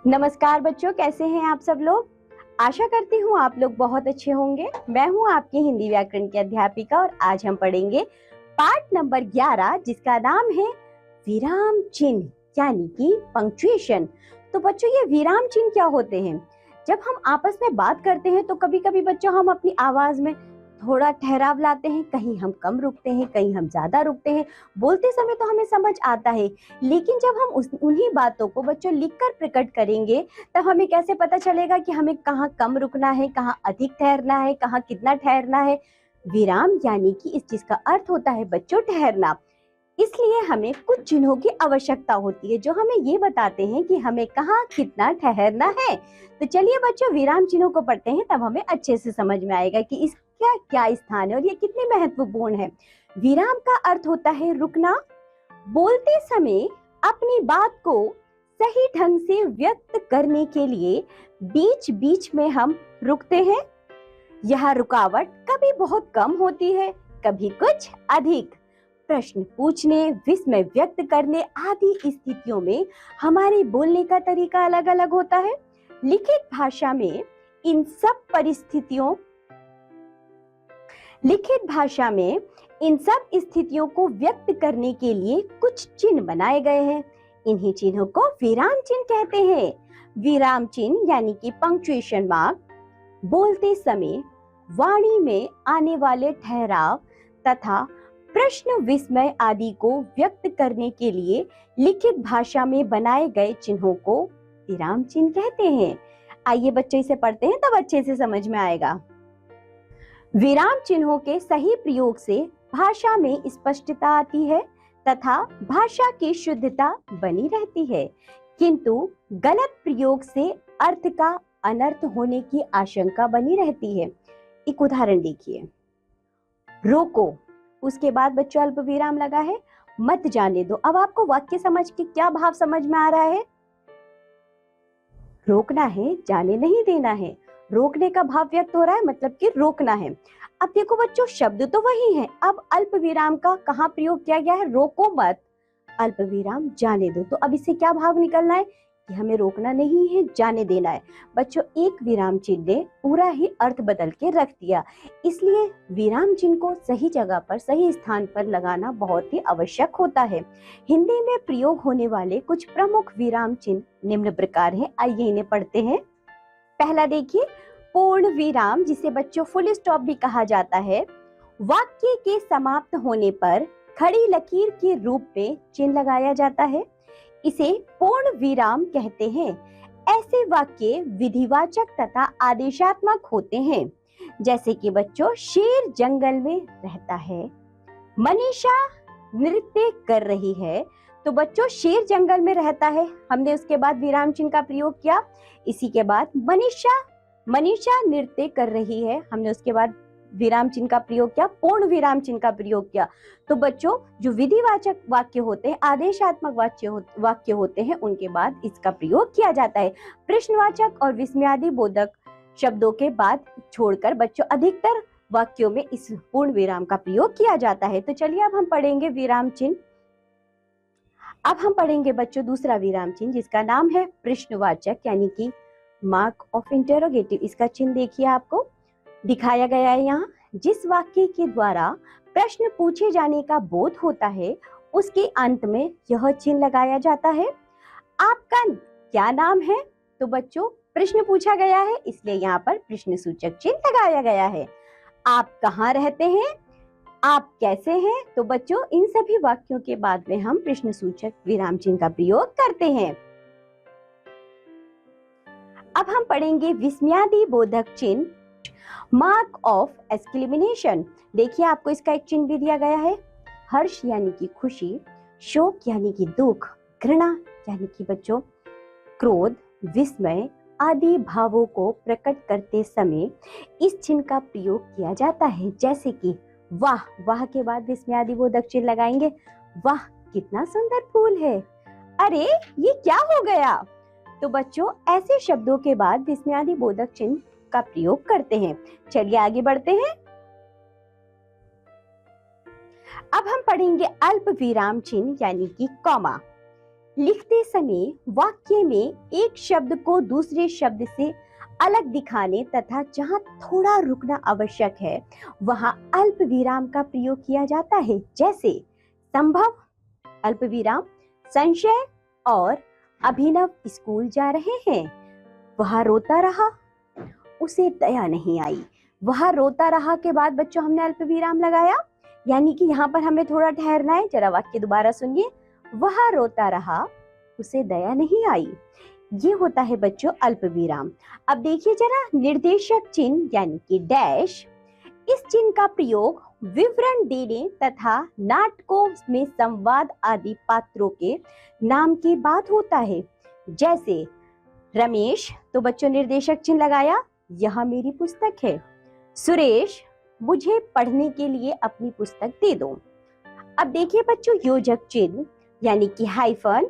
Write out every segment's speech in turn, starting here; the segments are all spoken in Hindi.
नमस्कार बच्चों, कैसे हैं आप सब लोग। आशा करती हूँ आप लोग बहुत अच्छे होंगे। मैं हूँ आपकी हिंदी व्याकरण की अध्यापिका और आज हम पढ़ेंगे पाठ नंबर 11 जिसका नाम है विराम चिन्ह यानी कि पंक्चुएशन। तो बच्चों, ये विराम चिन्ह क्या होते हैं? जब हम आपस में बात करते हैं तो कभी कभी बच्चों हम अपनी आवाज में थोड़ा ठहराव लाते हैं, कहीं हम कम रुकते हैं, कहीं हम ज्यादा रुकते हैं। बोलते समय तो हमें समझ आता है, लेकिन जब हम उन्हीं बातों को बच्चों लिखकर प्रकट करेंगे तब हमें कैसे पता चलेगा कि हमें कहाँ कम रुकना है, कहाँ अधिक ठहरना है, कहाँ कितना ठहरना है। विराम यानी कि इस चीज का अर्थ होता है बच्चों ठहरना। इसलिए हमें कुछ चिन्हों की आवश्यकता होती है जो हमें ये बताते हैं कि हमें कहाँ कितना ठहरना है। तो चलिए बच्चों, विराम चिन्हों को पढ़ते हैं, तब हमें अच्छे से समझ में आएगा कि इसका क्या स्थान है और ये कितने महत्वपूर्ण है। विराम का अर्थ होता है रुकना। बोलते समय अपनी बात को सही ढंग से व्यक्त करने के लिए बीच बीच में हम रुकते हैं। यह रुकावट कभी बहुत कम होती है, कभी कुछ अधिक। प्रश्न पूछने, विस्मय व्यक्त करने आदि स्थितियों में हमारे बोलने का तरीका अलग अलग होता है। लिखित भाषा में इन सब स्थितियों को व्यक्त करने के लिए कुछ चिन्ह बनाए गए हैं। इन्हीं चिन्हों को विराम चिन्ह कहते हैं। विराम चिन्ह यानी कि पंक्चुएशन मार्क बोलते समय वाणी में आने वाले ठहराव तथा प्रश्न, विस्मय आदि को व्यक्त करने के लिए लिखित भाषा में बनाए गए चिन्हों को विराम चिन्ह कहते हैं। आइए बच्चे इसे पढ़ते हैं, तब अच्छे से समझ में आएगा। विराम चिन्हों के सही प्रयोग से भाषा में स्पष्टता आती है तथा भाषा की शुद्धता बनी रहती है, किंतु गलत प्रयोग से अर्थ का अनर्थ होने की आशंका बनी रहती है। एक उदाहरण देखिए, रोको, उसके बाद बच्चों अल्प विराम लगा है, मत जाने दो। अब आपको वाक्य समझ के क्या भाव समझ में आ रहा है? रोकना है, जाने नहीं देना है। रोकने का भाव व्यक्त हो रहा है, मतलब कि रोकना है। अब देखो बच्चों, शब्द तो वही है, अब अल्प विराम का कहाँ प्रयोग किया गया है? रोको मत, अल्प विराम जाने दो। तो अब इससे क्या भाव निकलना है कि हमें रोकना नहीं है, जाने देना है। बच्चों, एक विराम चिन्ह ने पूरा ही अर्थ बदल के रख दिया। इसलिए विराम चिन्ह को सही जगह पर, सही स्थान पर लगाना बहुत ही आवश्यक होता है। हिंदी में प्रयोग होने वाले कुछ प्रमुख विराम चिन्ह निम्न प्रकार हैं। आइए इन्हें पढ़ते हैं। पहला देखिए, पूर्ण विराम, जिसे बच्चों फुल स्टॉप भी कहा जाता है। वाक्य के समाप्त होने पर खड़ी लकीर के रूप में चिन्ह लगाया जाता है, इसे पूर्ण विराम कहते हैं। ऐसे वाक्य विधिवाचक तथा आदेशात्मक होते हैं, जैसे कि बच्चों शेर जंगल में रहता है, मनीषा नृत्य कर रही है। तो बच्चों शेर जंगल में रहता है, हमने उसके बाद विराम चिन्ह का प्रयोग किया। इसी के बाद मनीषा नृत्य कर रही है, हमने उसके बाद विराम चिन्ह का प्रयोग किया, पूर्ण विराम चिन्ह का प्रयोग किया। तो बच्चों जो विधिवाचक वाक्य होते हैं, आदेशात्मक वाक्य होते हैं, उनके बाद इसका प्रयोग किया जाता है। प्रश्नवाचक और विस्मयादि बोधक शब्दों के बाद छोड़कर बच्चों अधिकतर वाक्यों में इस पूर्ण विराम का प्रयोग किया जाता है। तो चलिए अब हम पढ़ेंगे विराम चिन्ह। अब हम पढ़ेंगे बच्चों दूसरा विराम चिन्ह, जिसका नाम है प्रश्नवाचक यानी कि मार्क ऑफ इंटरोगेटिव। इसका चिन्ह देखिए, आपको दिखाया गया है यहाँ। जिस वाक्य के द्वारा प्रश्न पूछे जाने का बोध होता है, उसके अंत में यह चिन्ह लगाया जाता है। आपका क्या नाम है? तो बच्चों प्रश्न पूछा गया है, इसलिए यहाँ पर प्रश्न सूचक चिन्ह लगाया गया है। आप कहाँ रहते हैं? आप कैसे हैं? तो बच्चों इन सभी वाक्यों के बाद में हम प्रश्न सूचक विराम चिन्ह का प्रयोग करते हैं। अब हम पढ़ेंगे विस्मयादि बोधक चिन्ह, मार्क ऑफ एक्सक्लेमेशन। देखिए, आपको इसका एक चिन्ह भी दिया गया है। हर्ष यानी कि खुशी, शोक यानी कि दुख, घृणा यानी कि बच्चों क्रोध, विस्मय आदि भावों को प्रकट करते समय इस चिन्ह का प्रयोग किया जाता है। जैसे कि वाह, वाह के बाद विस्मयादि बोधक चिन्ह लगाएंगे। वाह कितना सुंदर फूल है, अरे ये क्या हो गया। तो बच्चों ऐसे शब्दों के बाद विस्मयादि बोधक चिन्ह का प्रयोग करते हैं। चलिए आगे बढ़ते हैं। अब हम पढ़ेंगे अल्प विराम चिन्ह यानी कि कॉमा। लिखते समय वाक्य में एक शब्द को दूसरे शब्द से अलग दिखाने तथा जहां थोड़ा रुकना आवश्यक है वहां अल्प विराम का प्रयोग किया जाता है। जैसे संभव अल्प विराम, संशय और अभिनव स्कूल जा रहे हैं, वह रोता रहा, उसे दया नहीं आई। वह रोता रहा के बाद बच्चों हमने अल्प विराम लगाया, यानी कि यहाँ पर हमें थोड़ा ठहरना है। जरा वाक्य दोबारा सुनिए, वह रोता रहा, उसे दया नहीं आई। ये होता है बच्चों अल्प विराम। अब देखिए जरा निर्देशक चिन्ह यानी कि डैश, इस चिन्ह का प्रयोग विवरण देने तथा नाटकों में संवाद आदि पात्रों के नाम के बाद होता है। जैसे रमेश, तो बच्चों निर्देशक चिन्ह लगाया, यह मेरी पुस्तक है। सुरेश, मुझे पढ़ने के लिए अपनी पुस्तक दे दो। अब देखिए बच्चों योजक चिन्ह यानी कि हाइफन,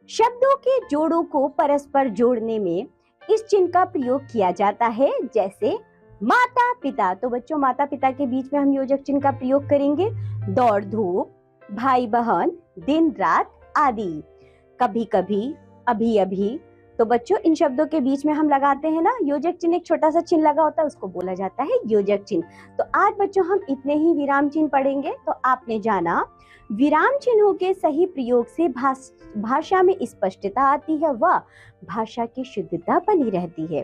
शब्दों के जोड़ों को परस्पर जोड़ने में इस चिन्ह का प्रयोग किया जाता है। जैसे माता पिता, तो बच्चों माता पिता के बीच में हम योजक चिन्ह का प्रयोग करेंगे। दौड़ धूप, भाई बहन, दिन रात आदि। कभी कभी, अभी अभी, तो बच्चों इन शब्दों के बीच में हम लगाते हैं ना योजक चिन्ह, एक छोटा सा चिन्ह लगा होता है, उसको बोला जाता है योजक चिन्ह। तो आज बच्चों हम इतने ही विराम चिन्ह पढ़ेंगे। तो आपने जाना विराम चिन्हों के सही प्रयोग से भाषा में स्पष्टता आती है व भाषा की शुद्धता बनी रहती है।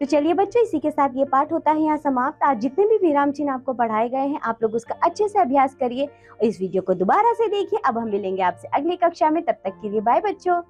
तो चलिए बच्चों इसी के साथ ये पाठ होता है यहाँ समाप्त। आज जितने भी विराम चिन्ह आपको पढ़ाए गए हैं आप लोग उसका अच्छे से अभ्यास करिए और इस वीडियो को दोबारा से देखिए। अब हम मिलेंगे आपसे अगली कक्षा में, तब तक के लिए बाय बच्चों।